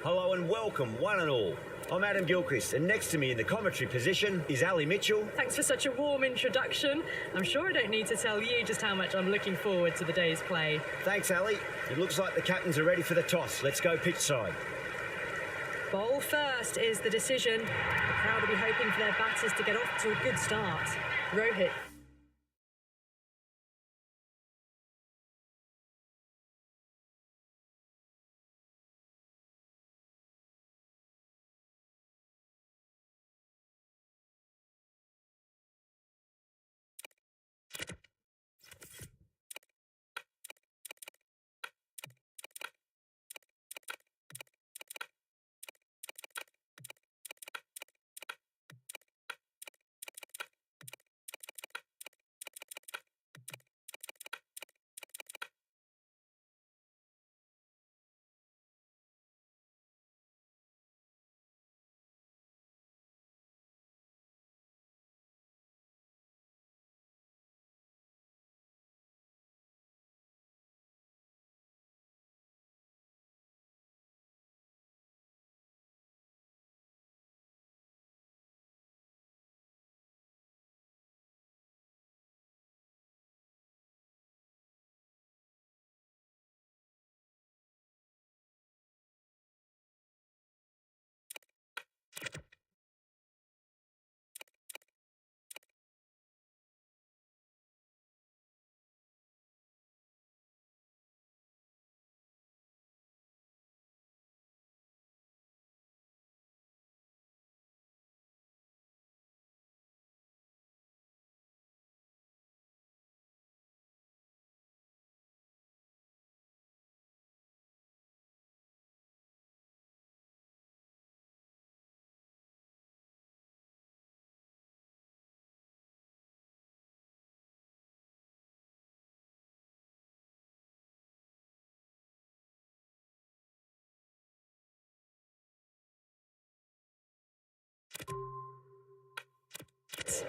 Hello and welcome, one and all. I'm Adam Gilchrist, and next to me in the commentary position is Ali Mitchell. Thanks for such a warm introduction. I'm sure I don't need to tell you just how much I'm looking forward to the day's play. Thanks, Ali. It looks like the captains are ready for the toss. Let's go pitch side. Bowl first is the decision. The crowd will be hoping for their batters to get off to a good start. Rohit.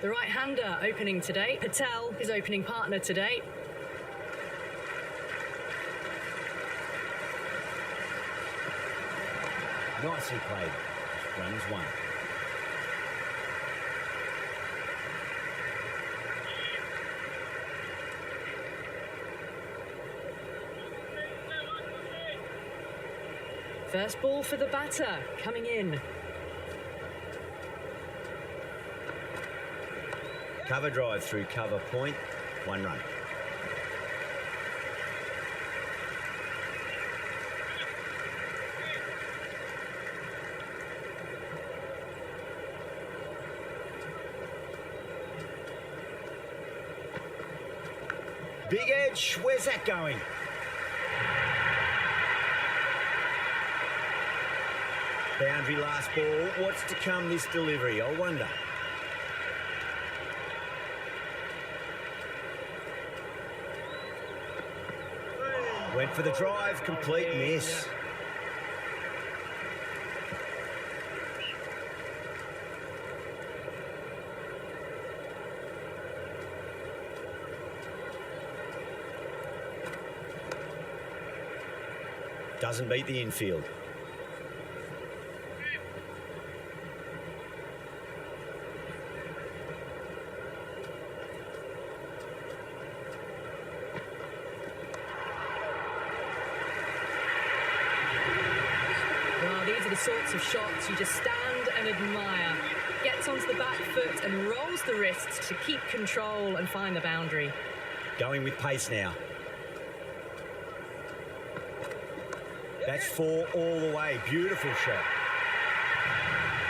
The right-hander opening today. Patel, his opening partner today. Nicely played. Runs one. First ball for the batter, coming in. Cover drive through cover point. 1 run. Big edge. Where's that going? Boundary last ball. What's to come this delivery? I wonder. Went for the drive, complete miss. Doesn't beat the infield. Sorts of shots you just stand and admire. Gets onto the back foot and rolls the wrists to keep control and find the boundary. Going with pace now. That's 4 all the way. Beautiful shot.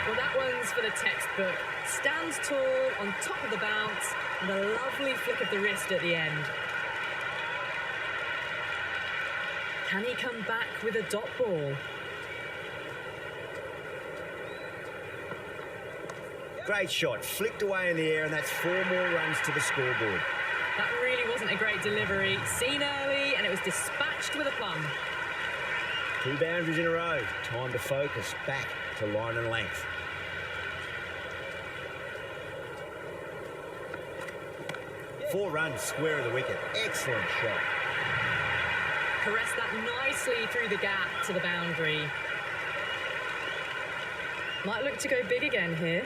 Well, that one's for the textbook. Stands tall on top of the bounce and a lovely flick of the wrist at the end. Can he come back with a dot ball? Great shot, flicked away in the air, and that's 4 more runs to the scoreboard. That really wasn't a great delivery. Seen early, and it was dispatched with a plum. 2 boundaries in a row. Time to focus back to line and length. Four runs, square of the wicket. Excellent shot. Caressed that nicely through the gap to the boundary. Might look to go big again here.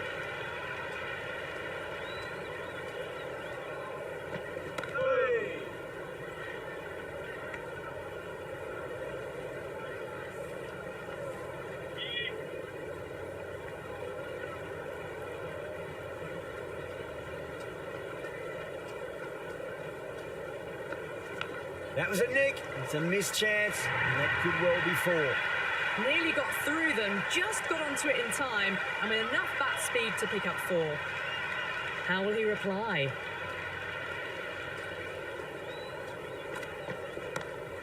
That was a nick. It's a missed chance, and that could well be four. Nearly got through them, just got onto it in time, and with enough bat speed to pick up four. How will he reply?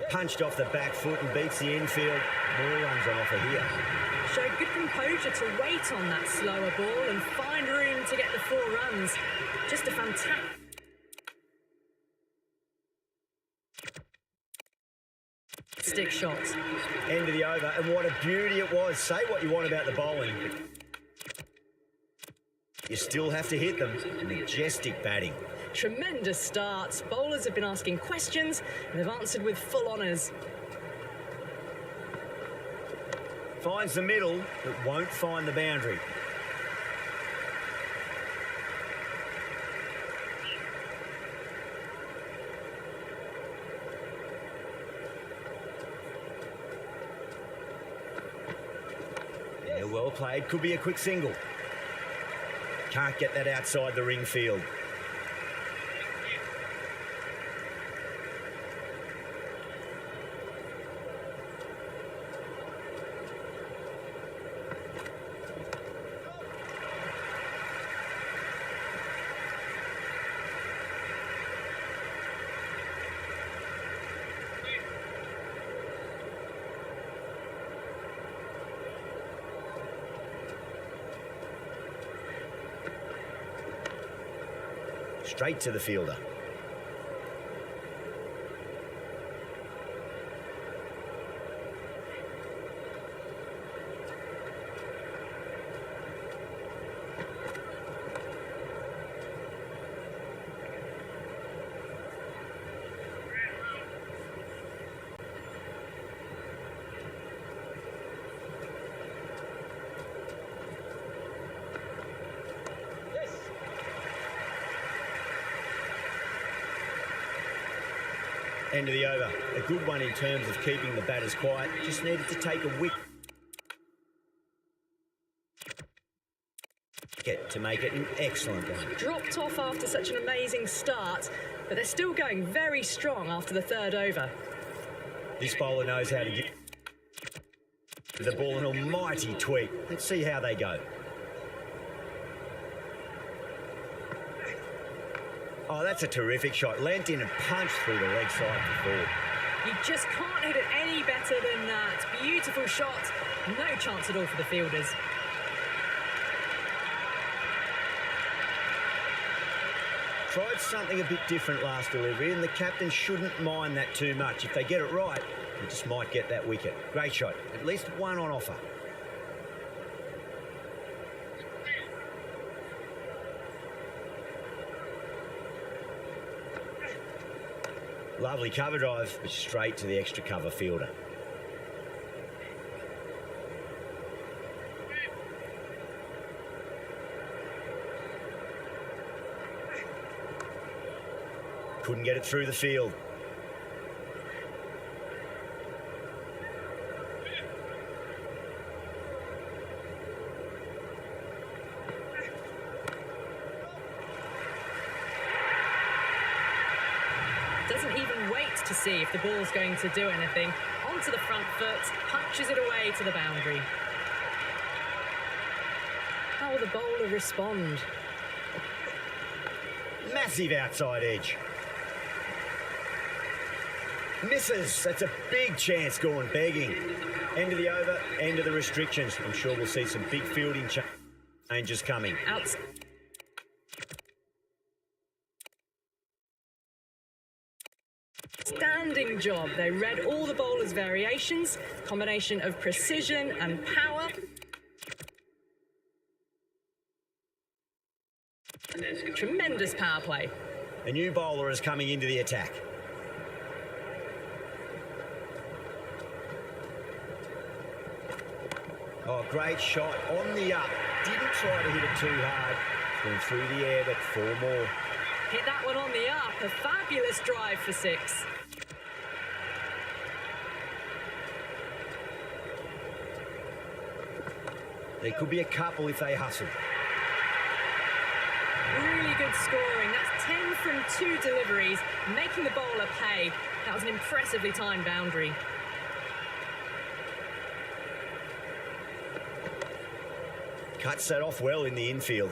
Punched off the back foot and beats the infield. More runs on offer here. Showed good composure to wait on that slower ball and find room to get the 4 runs. Just a fantastic shot. End of the over, and what a beauty it was. Say what you want about the bowling, you still have to hit them. Majestic batting. Tremendous starts. Bowlers have been asking questions and they've answered with full honours. Finds the middle, but won't find the boundary. Yeah, well played. Could be a quick single. Can't get that outside the ring field. Straight to the fielder. End of the over. A good one in terms of keeping the batters quiet. Just needed to take a wicket to make it an excellent one. Dropped off after such an amazing start, but they're still going very strong after the 3rd over. This bowler knows how to give the ball an almighty tweak. Let's see how they go. Oh, that's a terrific shot. Leant in and punched through the leg side for 4. You just can't hit it any better than that. Beautiful shot. No chance at all for the fielders. Tried something a bit different last delivery, and the captain shouldn't mind that too much. If they get it right, they just might get that wicket. Great shot. At least one on offer. Lovely cover drive, but straight to the extra cover fielder. Couldn't get it through the field. Doesn't even wait to see if the ball's going to do anything. Onto the front foot, punches it away to the boundary. How will the bowler respond? Massive outside edge. Misses. That's a big chance gone begging. End of the over, end of the restrictions. I'm sure we'll see some big fielding changes coming. Outstanding job. They read all the bowler's variations, combination of precision and power. Tremendous power play. A new bowler is coming into the attack. Oh, great shot on the up. Didn't try to hit it too hard. Went through the air, but 4 more. Hit that one on the up. A fabulous drive for 6. There could be a couple if they hustle. Really good scoring. That's 10 from 2 deliveries, making the bowler pay. That was an impressively timed boundary. Cuts that off well in the infield.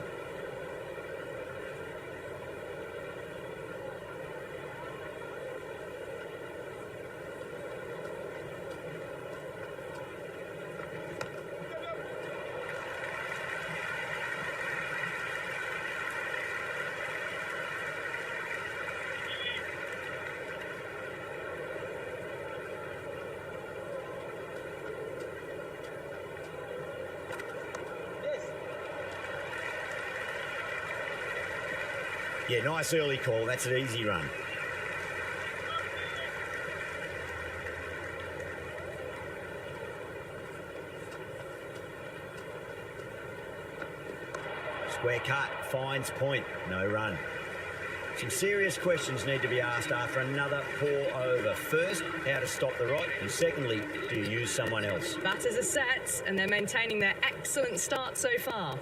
Yeah, nice early call. That's an easy run. Square cut, finds point, no run. Some serious questions need to be asked after another poor over. First, how to stop the rot, and secondly, do you use someone else? Batters are set, and they're maintaining their excellent start so far.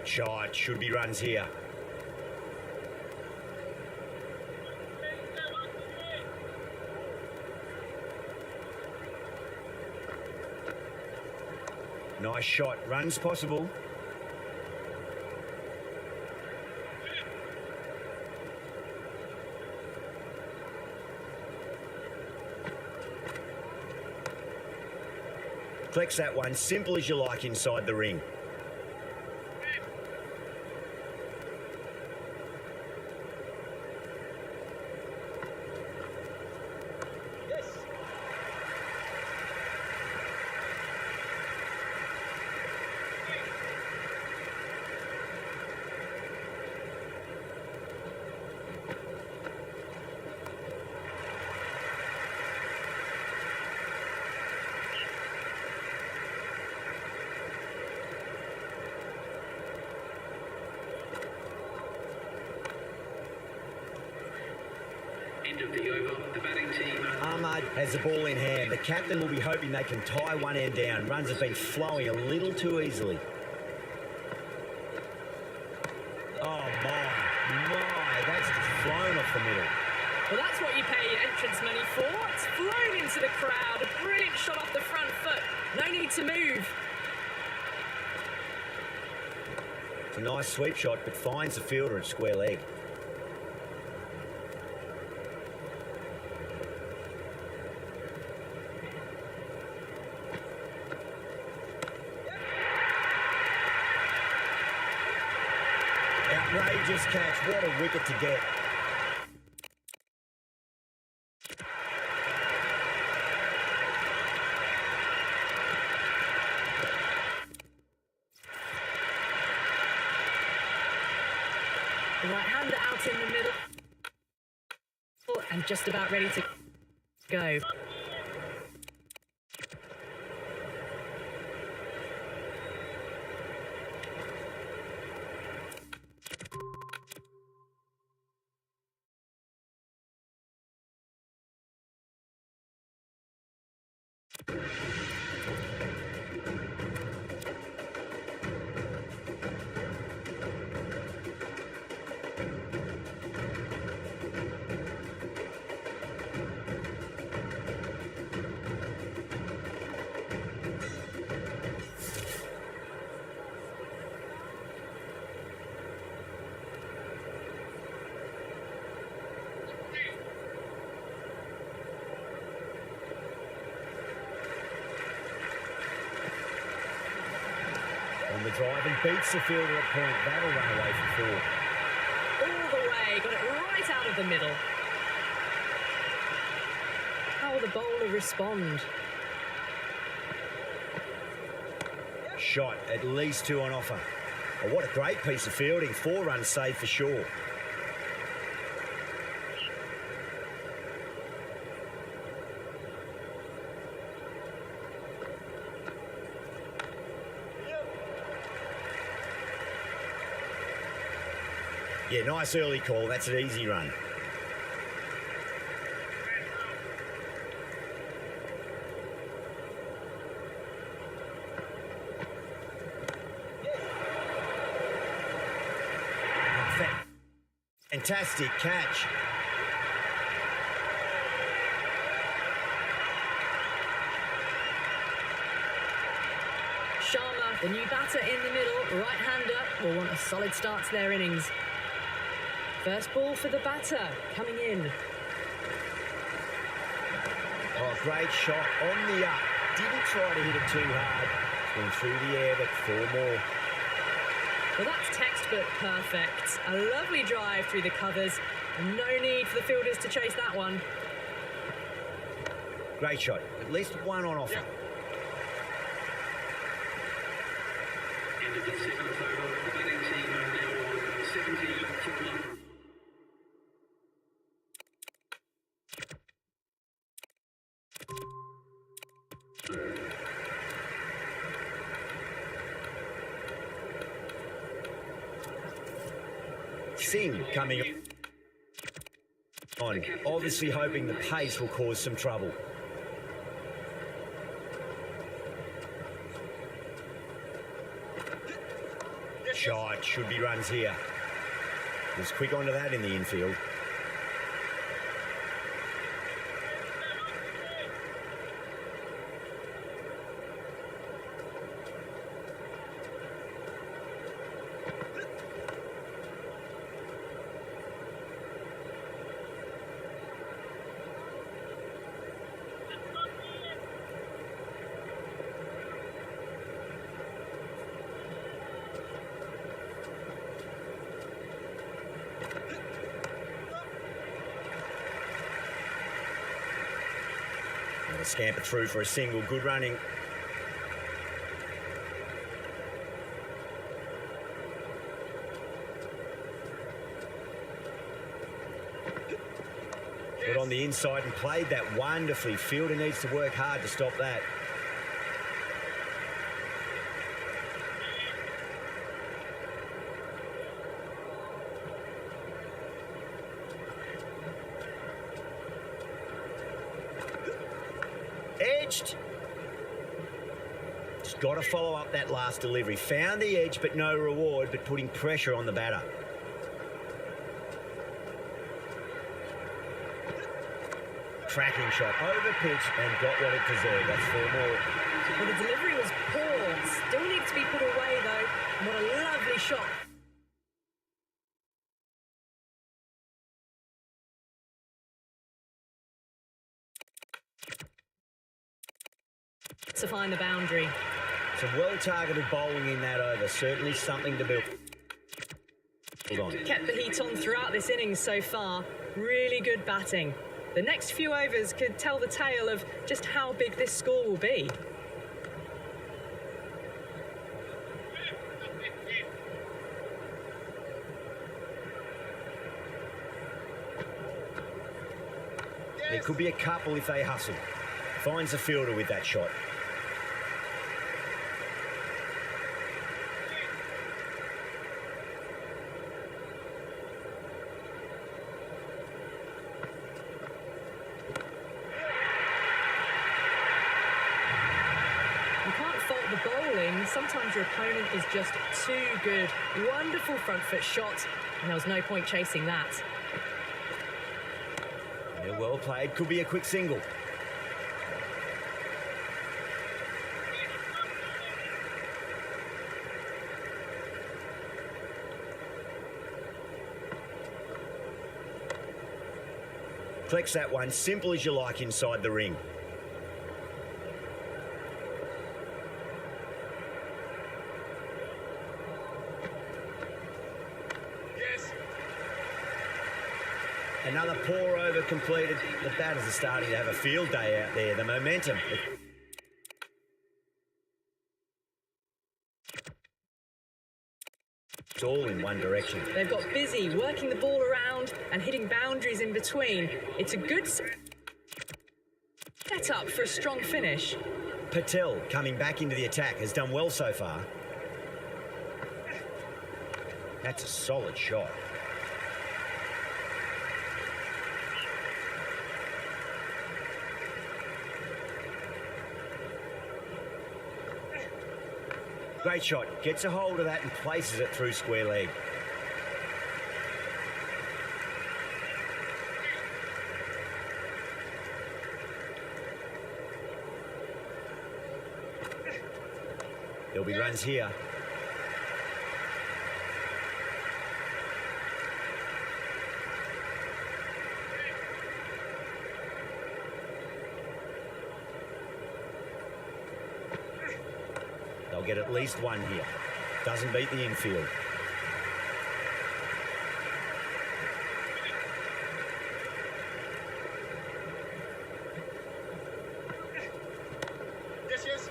Shot, should be runs here. Nice shot, runs possible. Collects that one, simple as you like inside the ring. End of the over. The batting team. Ahmad has the ball in hand. The captain will be hoping they can tie one end down. Runs have been flowing a little too easily. Oh, my. That's just flown off the middle. Well, that's what you pay your entrance money for. It's flown into the crowd. A brilliant shot off the front foot. No need to move. It's a nice sweep shot, but finds the fielder at square leg. Outrageous catch. What a wicket to get. The right-hander out in the middle. And just about ready to go. On the drive and beats the fielder at point. That'll run away for 4. All the way, got it right out of the middle. How will the bowler respond? Shot, at least 2 on offer. Oh, what a great piece of fielding. 4 runs saved for sure. Yeah, nice early call. That's an easy run. Fantastic catch. Sharma, the new batter in the middle, right-hander, will want a solid start to their innings. First ball for the batter, coming in. Oh, great shot on the up. Didn't try to hit it too hard. Went through the air, but 4 more. Well, that's textbook perfect. A lovely drive through the covers. No need for the fielders to chase that one. Great shot. At least one on offer. End of the 7th over. The batting team are now on 70 for 1. Singh coming on, obviously hoping the pace will cause some trouble. Shot, should be runs here. Was quick onto that in the infield. Scamper through for a single. Good running. Got on the inside and played that wonderfully. Fielder needs to work hard to stop that. Edged. Just got to follow up that last delivery. Found the edge, but no reward, but putting pressure on the batter. Cracking shot over pitch and got what it deserved. That's 4 more. Well, the delivery was poor. Still needs to be put away, though. And what a lovely shot. To find the boundary. Some well-targeted bowling in that over. Certainly something to build. Hold on. Kept the heat on throughout this innings so far. Really good batting. The next few overs could tell the tale of just how big this score will be. There could be a couple if they hustle. Finds a fielder with that shot. The bowling, sometimes your opponent is just too good. Wonderful front foot shot, and there was no point chasing that. Yeah, well played. Could be a quick single. Collects that one, simple as you like inside the ring. Another poor over completed. The batters are starting to have a field day out there. The momentum. It's all in one direction. They've got busy working the ball around and hitting boundaries in between. It's a good set up for a strong finish. Patel coming back into the attack has done well so far. That's a solid shot. Great shot. Gets a hold of that and places it through square leg. There'll be runs here. They'll get at least one here. Doesn't beat the infield. Yes.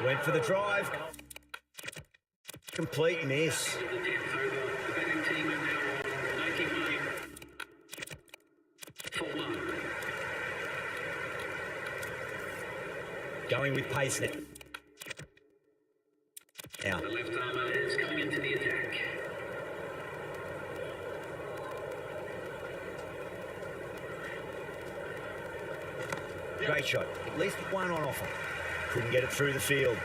Went for the drive. Complete miss. The 10th over, the batting team are now on 91 for 1. Going with pace now. Now, The left armour is coming into the attack. great shot. At least one on offer. Couldn't get it through the field.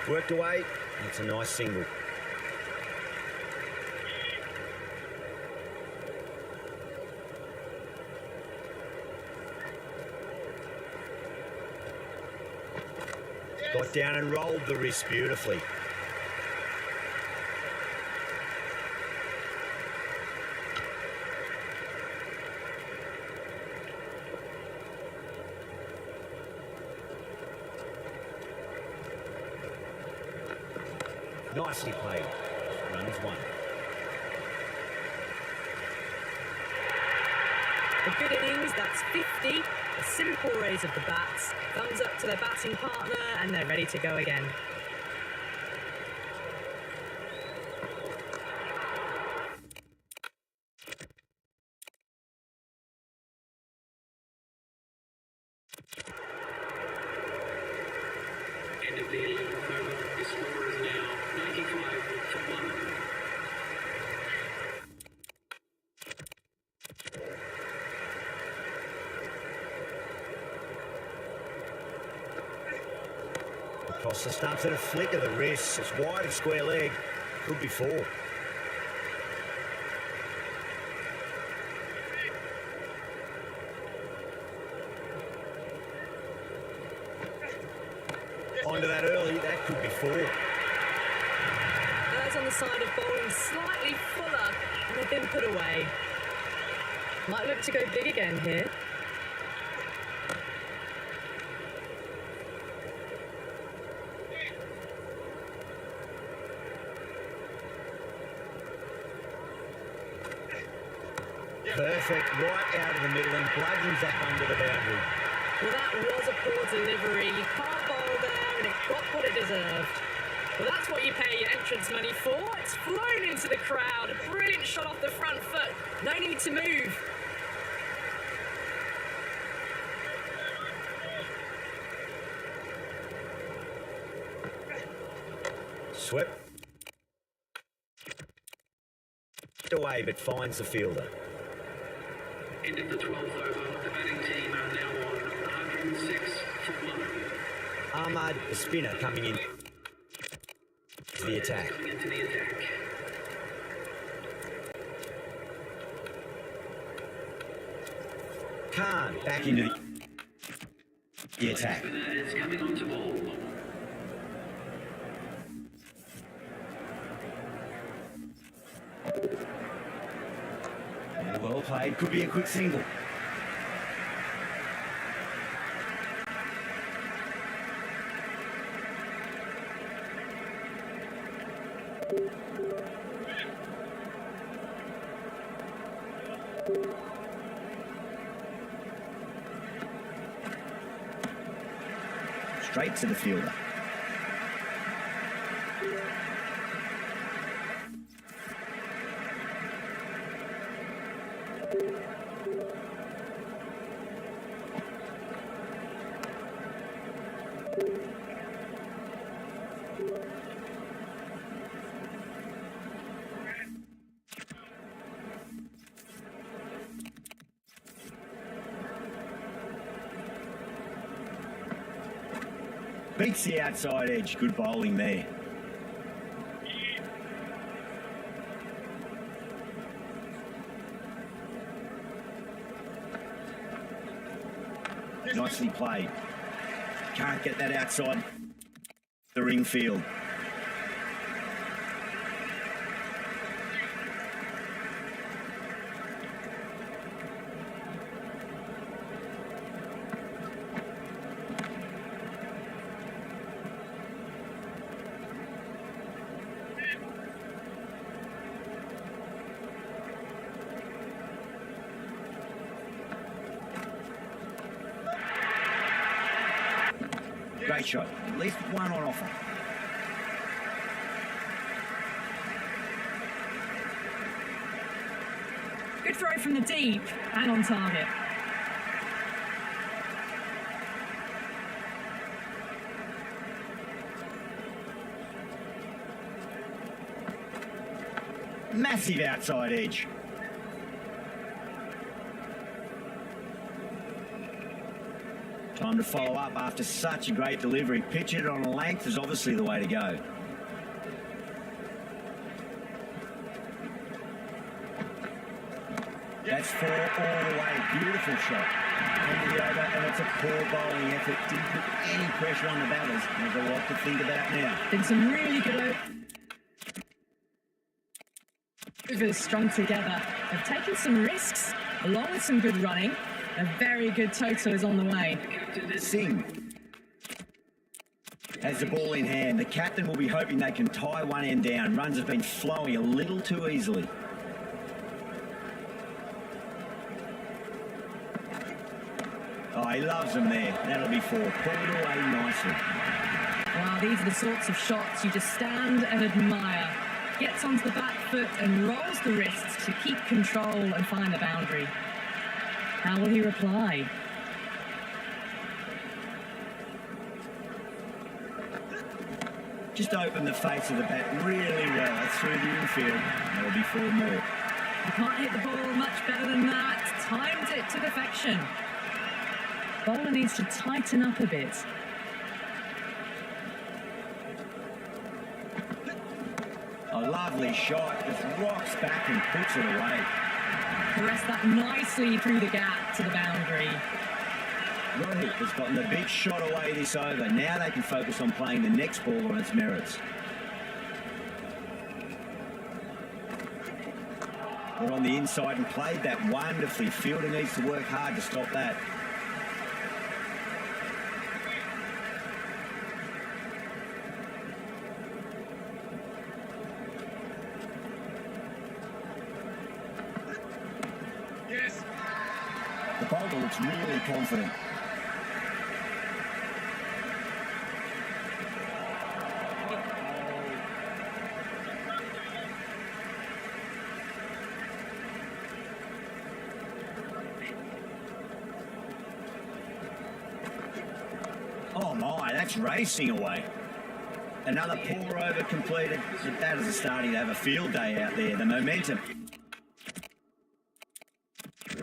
Worked away. It's a nice single. Got down and rolled the wrist beautifully. Nicely played. Runs one. A good innings, that's 50. A simple raise of the bats. Thumbs up to their batting partner, and they're ready to go again. End of the 11th over. The score is now 95 for 1. Across the stumps and a flick of the wrist. It's wide of square leg. Could be four. Onto that early. That could be four. Those on the side of bowling slightly fuller, and they've been put away. Might look to go big again here. Perfect. Right out of the middle and bludgeons up under the boundary. Well, that was a poor delivery. You can't bowl there, and it got what it deserved. Well, that's what you pay your entrance money for. It's flown into the crowd. A brilliant shot off the front foot. No need to move. Swept away, but finds the fielder. End of the 12th over. The batting team are now on 106 for 1. Ahmad, the spinner, coming in to the attack. Coming into the attack. Khan back into the attack. Spinner is coming on to ball. Well played. Could be a quick single. Straight to the fielder. Beats the outside edge. Good bowling there. Nicely played. Can't get that outside the ring field. Great shot. At least one on offer. Good throw from the deep and on target. Massive outside edge. Time to follow up after such a great delivery. Pitch it on a length is obviously the way to go. That's 4 all the way. Beautiful shot. Into the over, and it's a poor bowling effort. Didn't put any pressure on the batters. There's a lot to think about now. Been some really good overs strung together. They've taken some risks, along with some good running. A very good total is on the way. Singh has the ball in hand. The captain will be hoping they can tie one end down. Runs have been flowing a little too easily. Oh, he loves them there. That'll be 4. Pulled away nicely. Wow, these are the sorts of shots you just stand and admire. Gets onto the back foot and rolls the wrists to keep control and find the boundary. How will he reply? Just opened the face of the bat really well through the infield. That'll be 4 more. You can't hit the ball much better than that. Timed it to perfection. Bowler needs to tighten up a bit. A lovely shot. Just rocks back and puts it away. Caress that nicely through the gap to the boundary. Rohit has gotten the big shot away this over. Now they can focus on playing the next ball on its merits. Got on the inside and played that wonderfully. Fielder needs to work hard to stop that. The bowler looks really confident. Oh my, that's racing away. Another pour over completed. The batters are starting to have a field day out there. The momentum.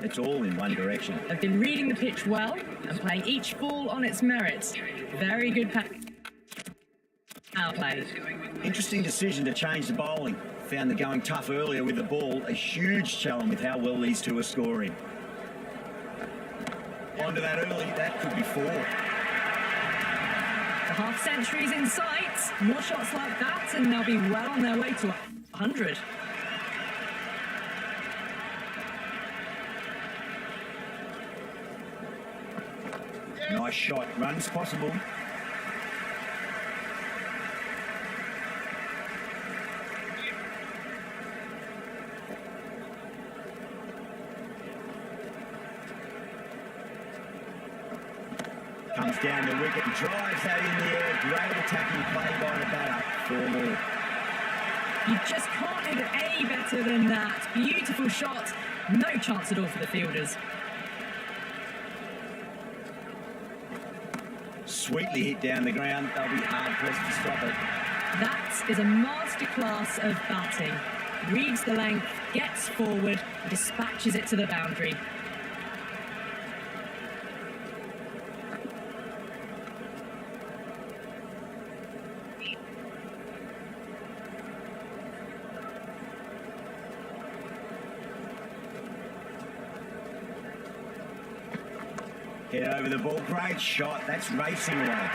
It's all in one direction. They've been reading the pitch well and playing each ball on its merits. Very good power play. Interesting decision to change the bowling. Found the going tough earlier with the ball. A huge challenge with how well these two are scoring. Onto that early. That could be 4. The half century's in sight. More shots like that and they'll be well on their way to 100. Nice shot. Runs possible. comes down the wicket and drives that in the air. Great attacking play by the batter. 4 more. You just can't hit it any better than that. Beautiful shot. No chance at all for the fielders. Sweetly hit down the ground. They'll be hard-pressed to stop it. That is a masterclass of batting. Reads the length, gets forward, dispatches it to the boundary. Get over the ball. Great shot. That's racing away.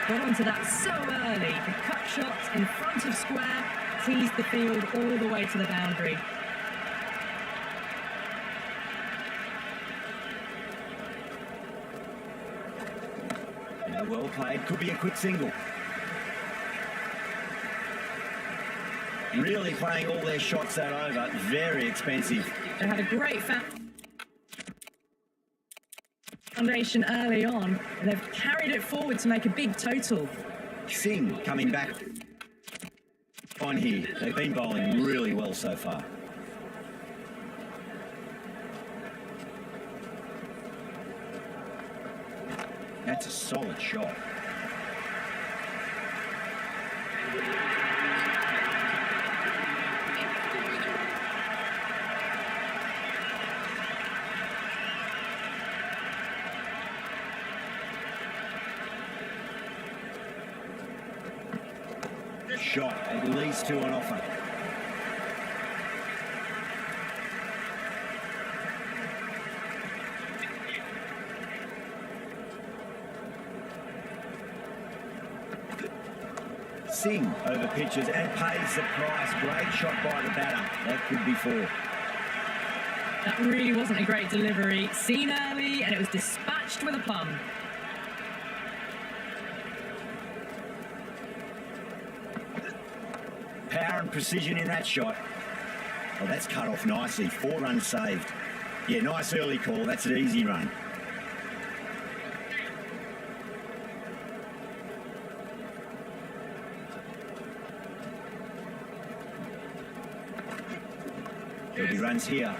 Got onto that so early. The cut shot in front of square teased the field all the way to the boundary. Yeah, well played. Could be a quick single. Really playing all their shots that over. Very expensive. They had a great foundation early on, and they've carried it forward to make a big total. Singh coming back on here. They've been bowling really well so far. That's a solid shot. Shot, at least 2 on offer. Singh over pitches and pays the price. Great shot by the batter. That could be 4. That really wasn't a great delivery. Seen early, and it was dispatched with a plum. Power and precision in that shot. Oh, that's cut off nicely. 4 runs saved. Yeah, nice early call. That's an easy run. There'll be runs here.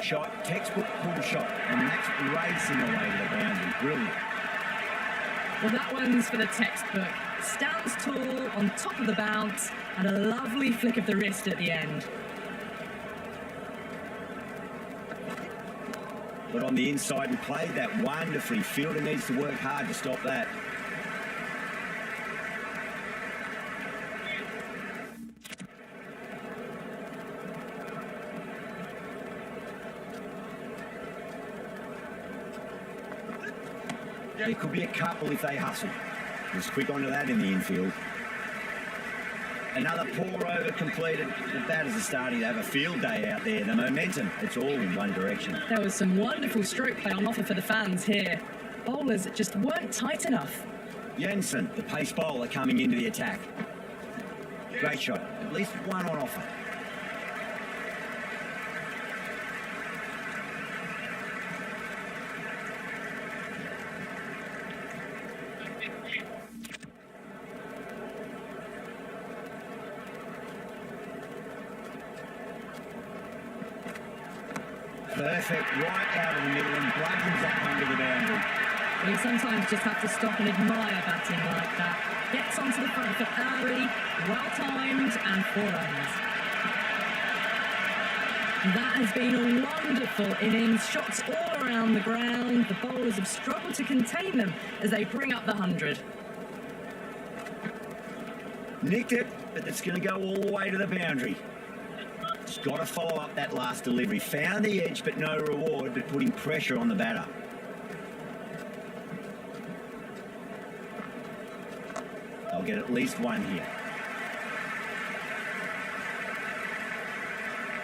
Shot, textbook pull shot, and that's racing away to the boundary. Brilliant. Well, that one's for the textbook. Stands tall on top of the bounce, and a lovely flick of the wrist at the end. But on the inside and played that wonderfully. Fielder needs to work hard to stop that. There could be a couple if they hustle. Just quick onto that in the infield. Another poor over completed. The batters are starting to have a field day out there. The momentum, it's all in one direction. There was some wonderful stroke play on offer for the fans here. Bowlers just weren't tight enough. Jensen, the pace bowler, coming into the attack. Great shot. At least 1 on offer. Perfect, right out of the middle and bludgeons that one to the boundary. Well, you sometimes just have to stop and admire batting like that. Gets onto the front foot early, well-timed, and 4 runs. That has been a wonderful innings. Shots all around the ground. The bowlers have struggled to contain them as they bring up the 100. Nicked it, but it's going to go all the way to the boundary. Just got to follow up that last delivery. Found the edge, but no reward, but putting pressure on the batter. They'll get at least 1 here.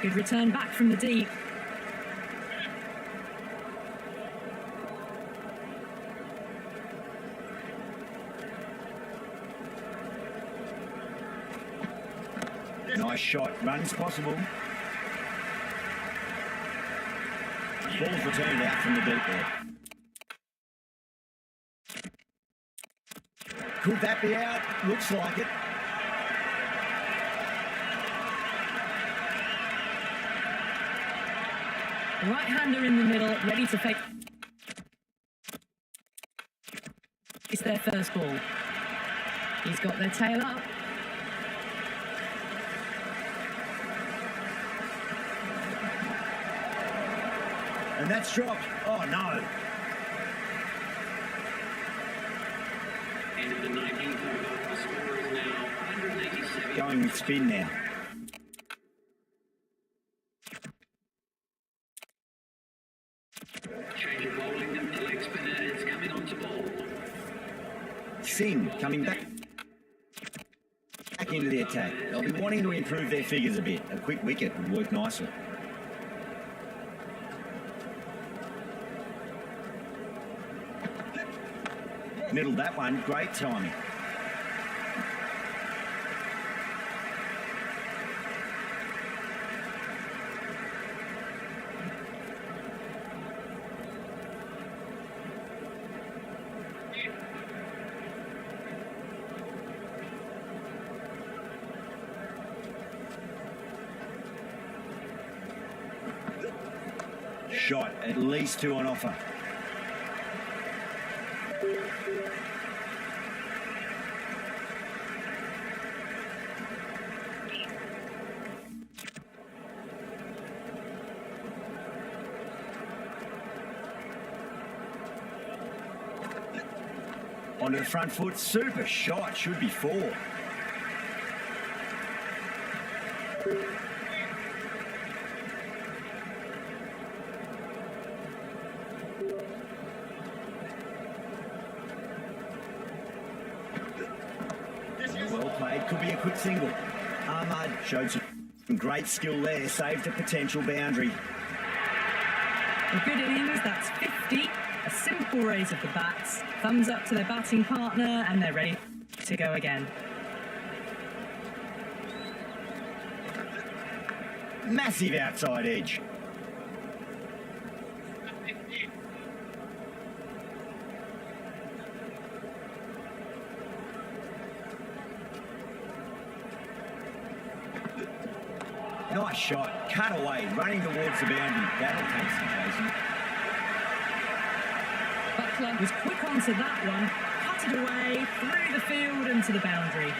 Good return back from the deep. Nice shot. Runs possible. Ball's returned out from the deep there. Could that be out? Looks like it. Right-hander in the middle, ready to fake. It's their first ball. He's got their tail up. And that's dropped. Oh, no. End of the 19th over. The score is now 187. Going with spin now. Change of bowling. The leg spinner is coming on to bowl. Singh coming back into the attack. They'll be wanting to improve their figures a bit. A quick wicket would work nicely. Middle that one, great timing. Shot, at least two on offer. Onto the front foot, super shot, should be four. Well played, could be a quick single. Ahmad showed some great skill there, saved a potential boundary. A good innings, that's 50. A simple raise of the bats, thumbs up to their batting partner, and they're ready to go again. Massive outside edge. Nice shot, cut away, running towards the boundary. That'll take some chasing. Butler was quick onto that one, cut it away, through the field and to the boundary.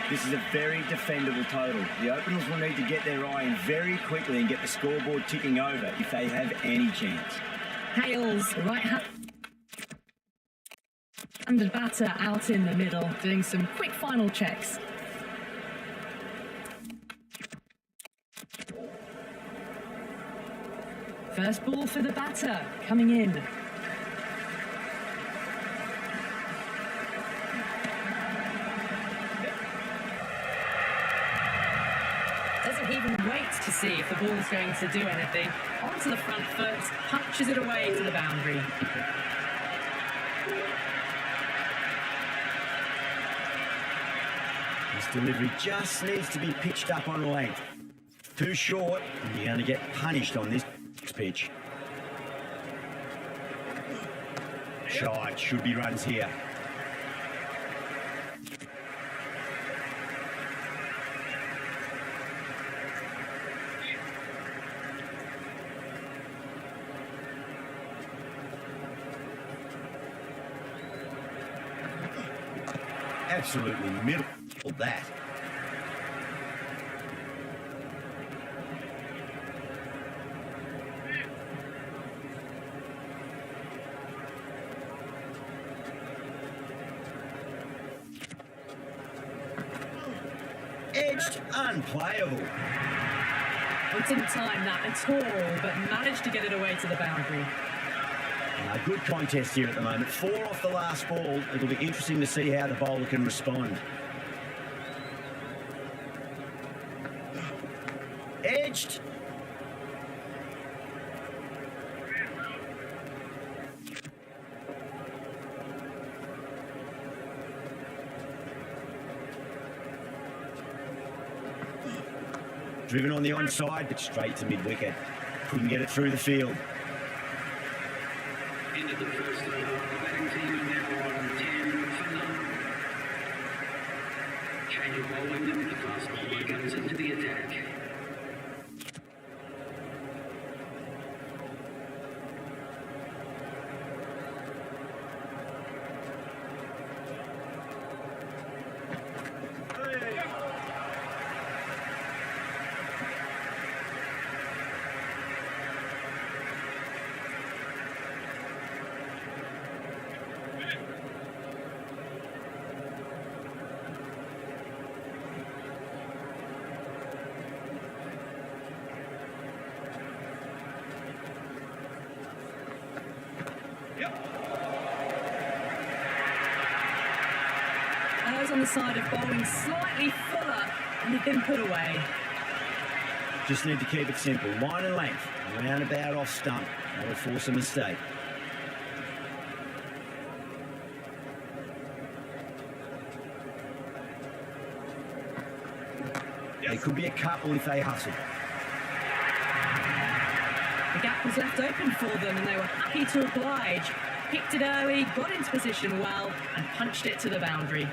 This is a very defendable total. The openers will need to get their eye in very quickly and get the scoreboard ticking over if they have any chance. Hales, right-hand batter out in the middle, doing some quick final checks. First ball for the batter, coming in. Doesn't even wait to see if the ball's going to do anything. Onto the front foot, punches it away to the boundary. This delivery just needs to be pitched up on length. Too short, and you're going to get punished on this pitch. Shot, should be runs here. Absolutely middle of that. Edged, unplayable. It didn't time that at all, but managed to get it away to the boundary. A good contest here at the moment. 4 off the last ball. It'll be interesting to see how the bowler can respond. Edged. Driven on the onside, but straight to mid-wicket. Couldn't get it through the field. End of the first over. The batting team are now on 10 for none. Change of bowling. The fast bowler comes into the attack. Those on the side of bowling slightly fuller, and they've been put away. Just need to keep it simple. Line and length. Roundabout off stump. That'll force a mistake. There could be a couple if they hustle. The gap was left open for them, and they were happy to oblige. Picked it early, got into position well, and punched it to the boundary.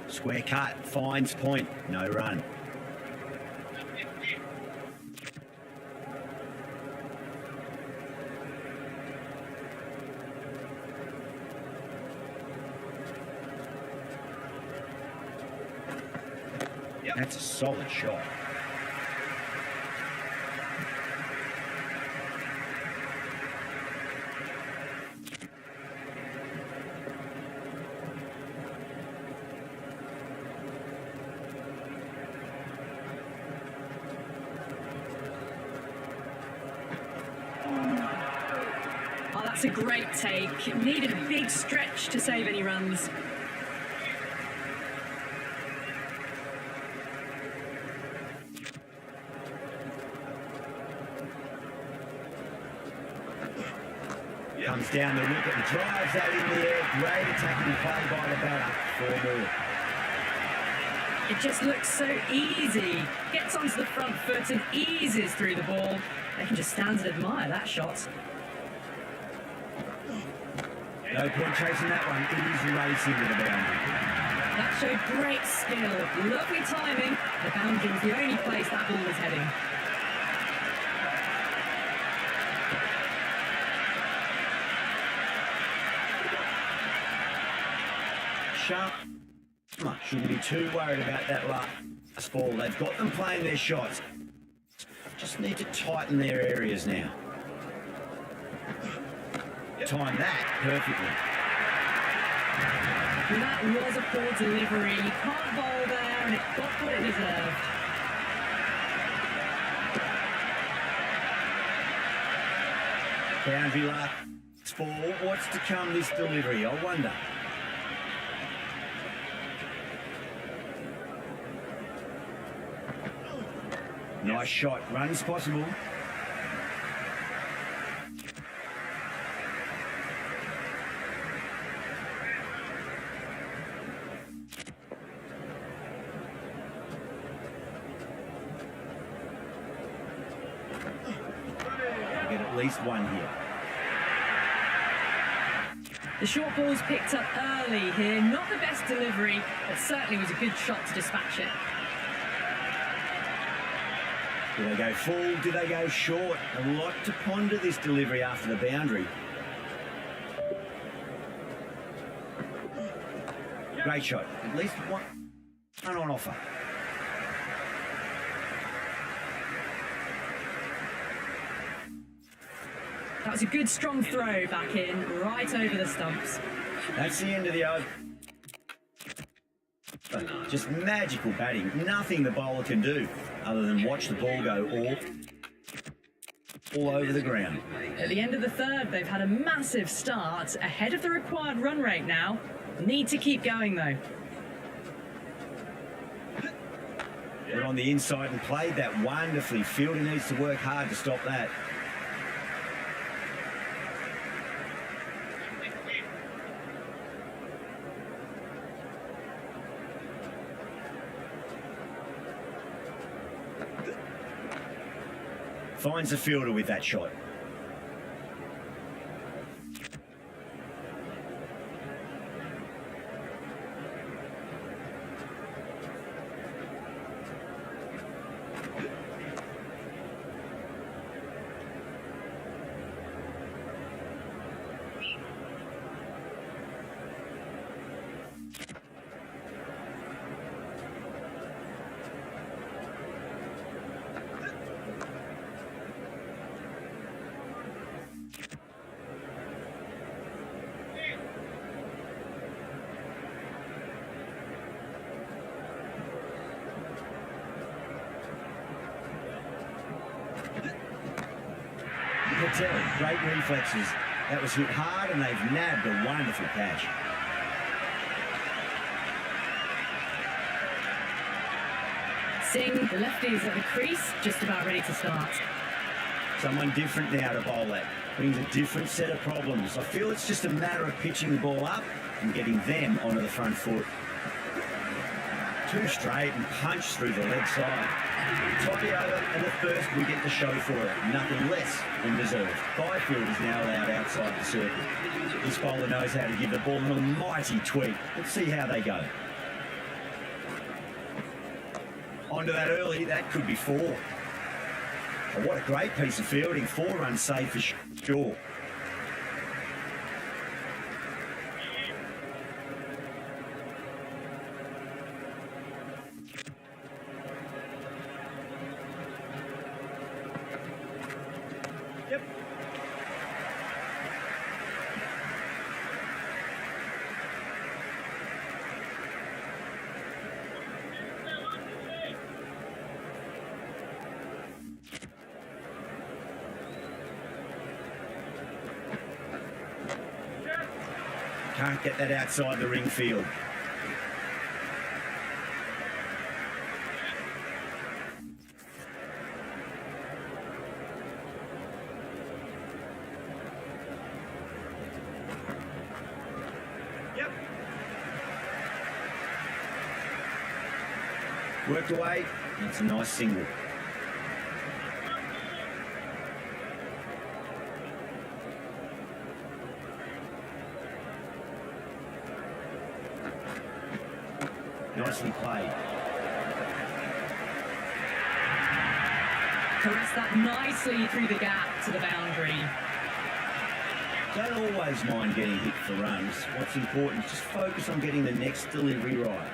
Square cut, finds point, no run. That's a solid shot. Oh, that's a great take. It needed a big stretch to save any runs. Comes down the wicket and drives that in the air. Great attacking play by the batter. 4 more. It just looks so easy. Gets onto the front foot and eases through the ball. They can just stand and admire that shot. No point chasing that one. It is racing to the boundary. That showed great skill. Lovely timing. The boundary was the only place that ball was heading. Sharp. Shouldn't be too worried about that last ball. They've got them playing their shots. Just need to tighten their areas now. Time that perfectly. That was a poor delivery. You can't bowl there, and it got what it deserved. Boundary last ball. What's to come this delivery? I wonder. Nice shot. Runs possible. Get at least one here. The short ball's picked up early here. Not the best delivery, but certainly was a good shot to dispatch it. Do they go full? Do they go short? A lot to ponder this delivery after the boundary. Great shot. At least one on offer. That was a good strong throw back in, right over the stumps. That's the end of the over. Just magical batting. Nothing the bowler can do other than watch the ball go all over the ground. At the end of the third, they've had a massive start, ahead of the required run rate now. Need to keep going, though. Got on the inside and played that wonderfully. Fielder needs to work hard to stop that. Finds the fielder with that shot. Capetown, great reflexes. That was hit hard and they've nabbed a wonderful catch. Singh, the lefties at the crease, just about ready to start. Someone different now to bowl at. Brings a different set of problems. I feel it's just a matter of pitching the ball up and getting them onto the front foot. Too straight and punch through the leg side. Top the over and the first we get the show for it. Nothing less than deserved. Byfield is now allowed outside the circle. This bowler knows how to give the ball an almighty tweak. Let's see how they go. Onto that early, that could be 4. Oh, what a great piece of fielding. 4 runs saved for sure. Yep. Can't get that outside the ring field. Yep. Worked away. That's a nice single. Nicely played. Caress that nicely through the gap to the boundary. Don't always mind getting hit for runs. What's important is just focus on getting the next delivery right.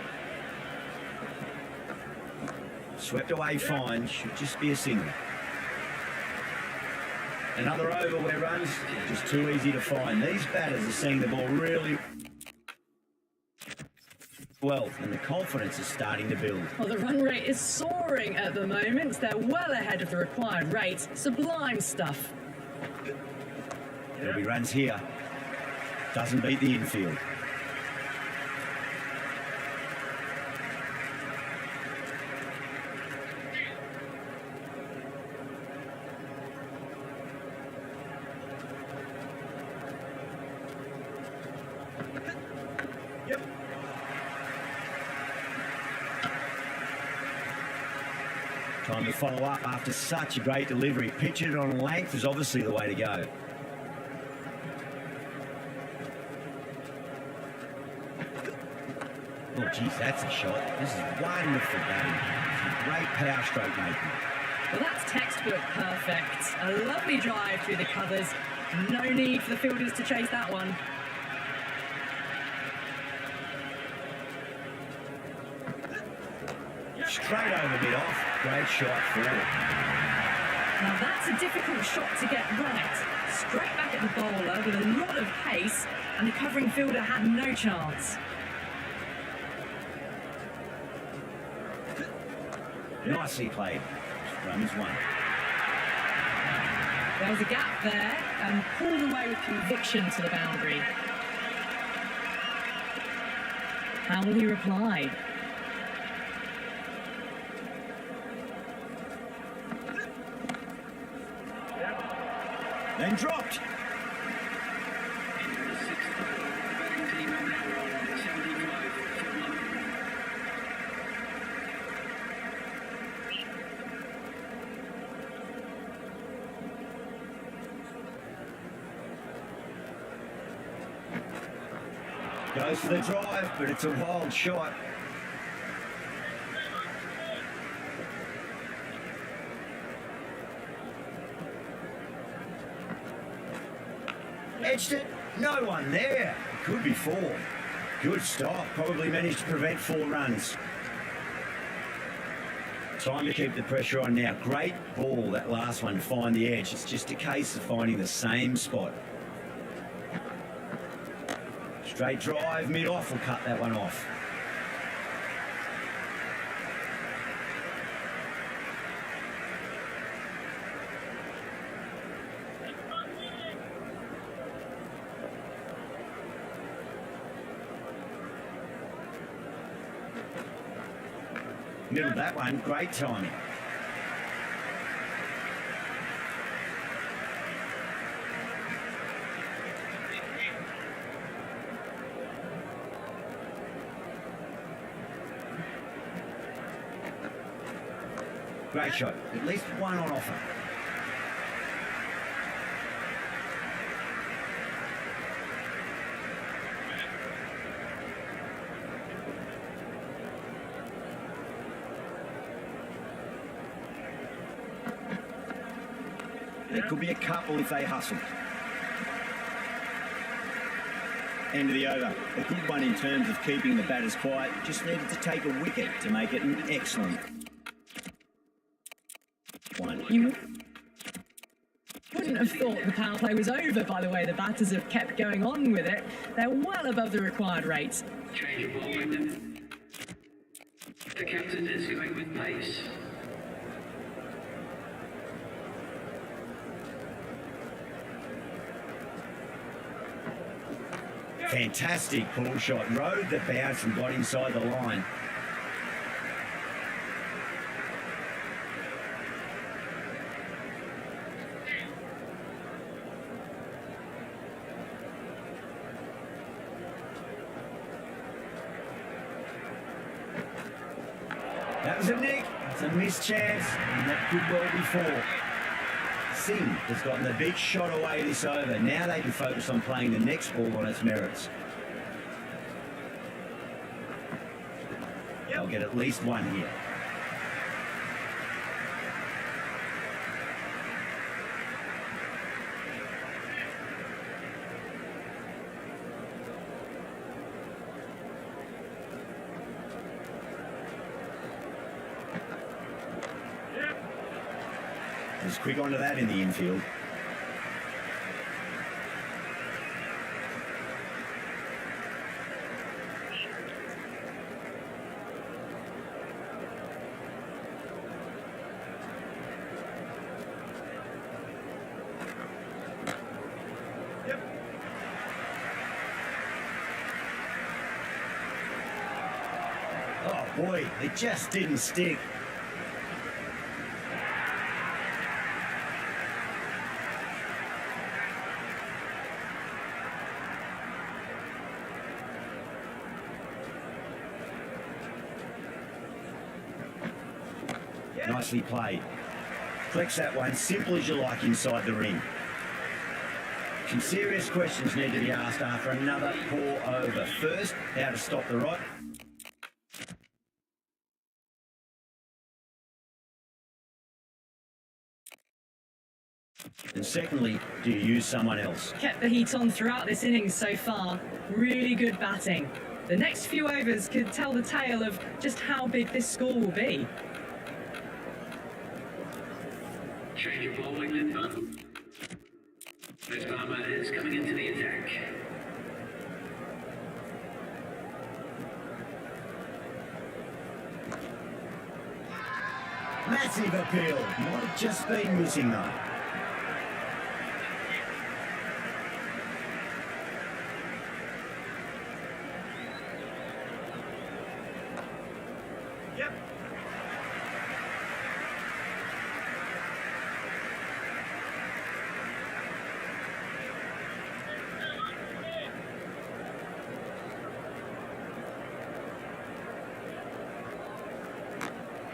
Swept away fine, should just be a single. Another over where runs are just too easy to find. These batters are seeing the ball really well, and the confidence is starting to build. Well, the run rate is soaring at the moment. They're well ahead of the required rate. Sublime stuff. There'll be runs here. Doesn't beat the infield. Yep. Time to follow up after such a great delivery. Pitch it on length is obviously the way to go. Oh, geez, that's a shot. This is wonderful batting. Some great power stroke making. Well, that's textbook perfect. A lovely drive through the covers. No need for the fielders to chase that one. Straight over mid-off. Great shot forward. Now that's a difficult shot to get right. Straight back at the bowler with a lot of pace, and the covering fielder had no chance. Nicely played. Run is one. There was a gap there and pulled away with conviction to the boundary. How will he reply? Then dropped. Into the sixth over. The betting team are now on 75 for 1. Goes for the drive, but it's a wild shot. Edged it. No one there. Could be 4. Good stop. Probably managed to prevent 4 runs. Time to keep the pressure on now. Great ball, that last one, to find the edge. It's just a case of finding the same spot. Straight drive, mid-off will cut that one off. Middle of that one, great timing. Great shot. At least one on offer. There could be a couple if they hustle. End of the over. A good one in terms of keeping the batters quiet. Just needed to take a wicket to make it an excellent one. You wouldn't have thought the power play was over, by the way the batters have kept going on with it. They're well above the required rates. Change of ball window. The captain is going with pace. Fantastic pull shot. Rode the bounce and got inside the line. That was a nick. It's a missed chance, and that could well be 4. Singh has gotten the big shot away this over. Now they can focus on playing the next ball on its merits. They'll get at least 1 here. Just quick onto that in the infield. Oh boy, it just didn't stick. Nicely played. Flex that one, simple as you like inside the ring. Some serious questions need to be asked after another poor over. First, how to stop the rot. And secondly, do you use someone else? Kept the heat on throughout this innings so far. Really good batting. The next few overs could tell the tale of just how big this score will be. Change of bowling in fun. This Palmer is coming into the attack. massive appeal. Might have just been missing though. Yep.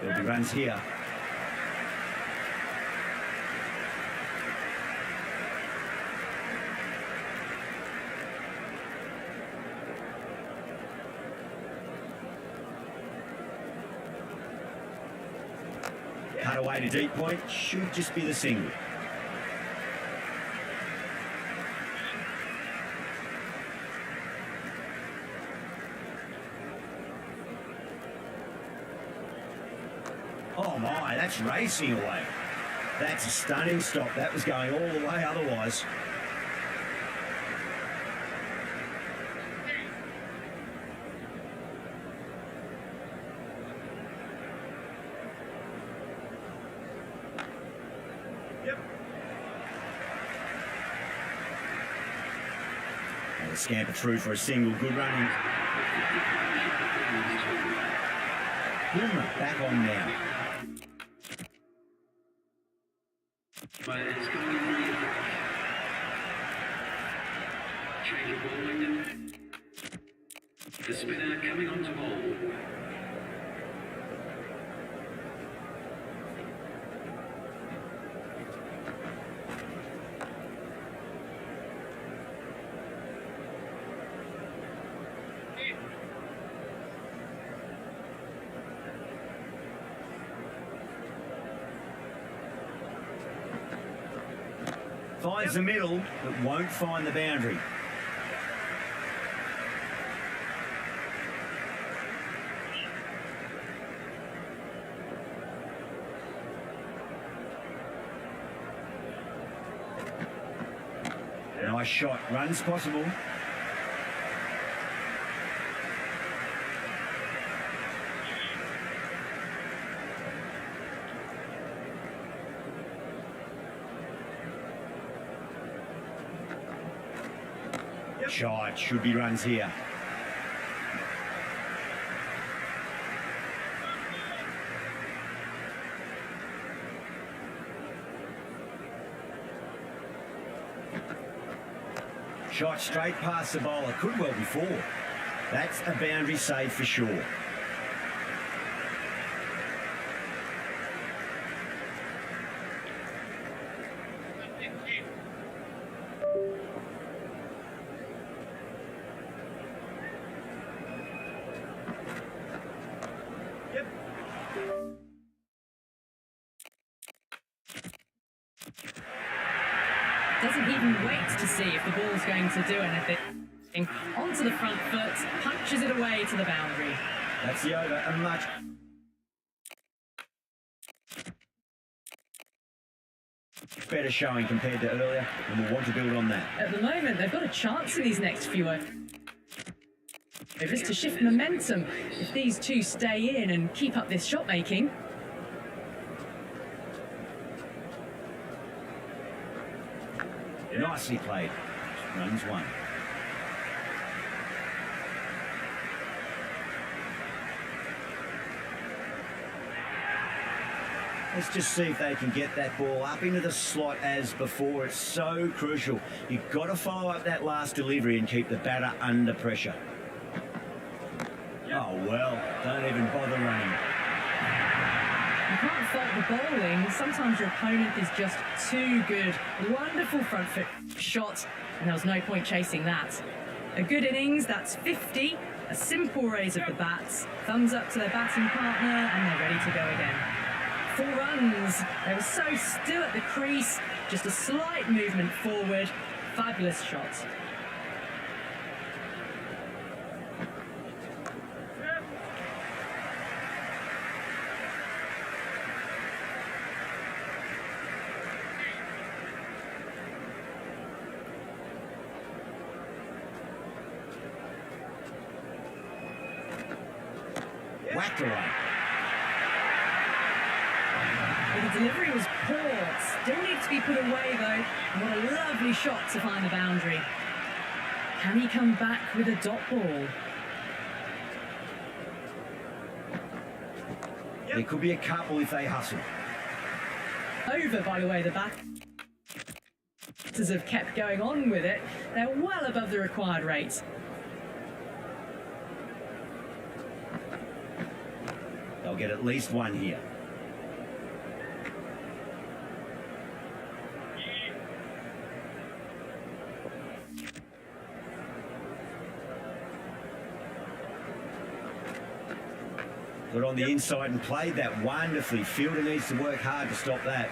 There'll be runs here. Cut away to deep point, should just be the single. Oh my, that's racing away. That's a stunning stop. That was going all the way otherwise. Yep. And a scamper through for a single. Good running. Boomer back on now. But it's going really high. Change of ball window. The spinner coming onto ball. Finds the middle, but won't find the boundary. Nice shot, runs possible. Shot, should be runs here. Shot straight past the bowler, could well be four. That's a boundary save for sure. Doesn't even wait to see if the ball's going to do anything. Onto the front foot, punches it away to the boundary. That's the over, and much. Better showing compared to earlier, and we'll want to build on that. At the moment, they've got a chance in these next few overs to shift momentum if these two stay in and keep up this shot making. Nicely played. Runs one. Let's just see if they can get that ball up into the slot as before. It's so crucial. You've got to follow up that last delivery and keep the batter under pressure. Oh, well, don't even bother running. You can't fault the bowling. Sometimes your opponent is just too good. Wonderful front foot shot, and there was no point chasing that. A good innings, that's 50. A simple raise of the bats. Thumbs up to their batting partner, and they're ready to go again. 4 runs. They were so still at the crease. Just a slight movement forward. Fabulous shot. Whacked away. delivery was poor. Still needs to be put away, though. What a lovely shot to find the boundary. Can he come back with a dot ball? There could be a couple if they hustle. Over, by the way, the batters have kept going on with it. They're well above the required rate. They'll get at least one here. Got on the inside and played that wonderfully. Fielder needs to work hard to stop that.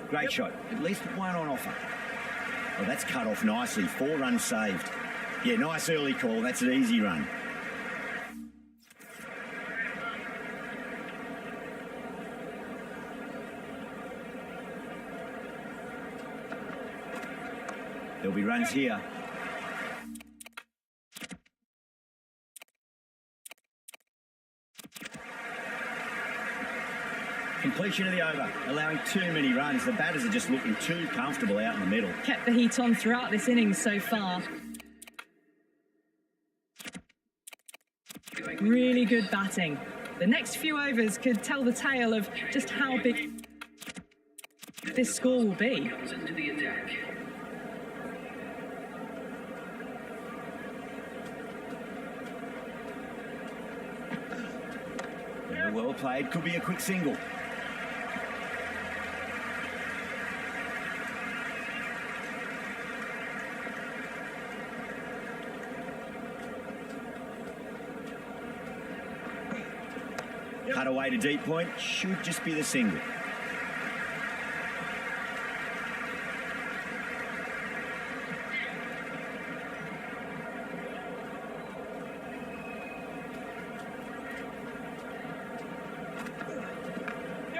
Great shot. At least one on offer. Well, that's cut off nicely. 4 runs saved. Yeah, nice early call. That's an easy run. There'll be runs here. Completion of the over, allowing too many runs. The batters are just looking too comfortable out in the middle. Kept the heat on throughout this innings so far. Really good batting. The next few overs could tell the tale of just how big this score will be. Into the attack. Well played. Could be a quick single. Cut away to deep point, should just be the single.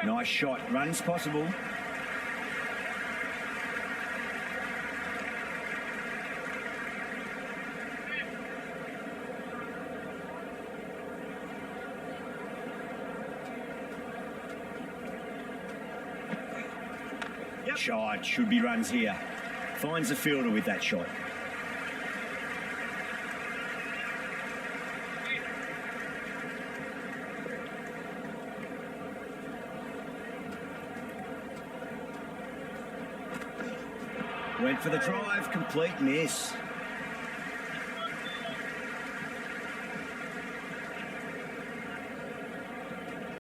Nice shot, runs possible. Shot, should be runs here. Finds the fielder with that shot. Went for the drive, complete miss.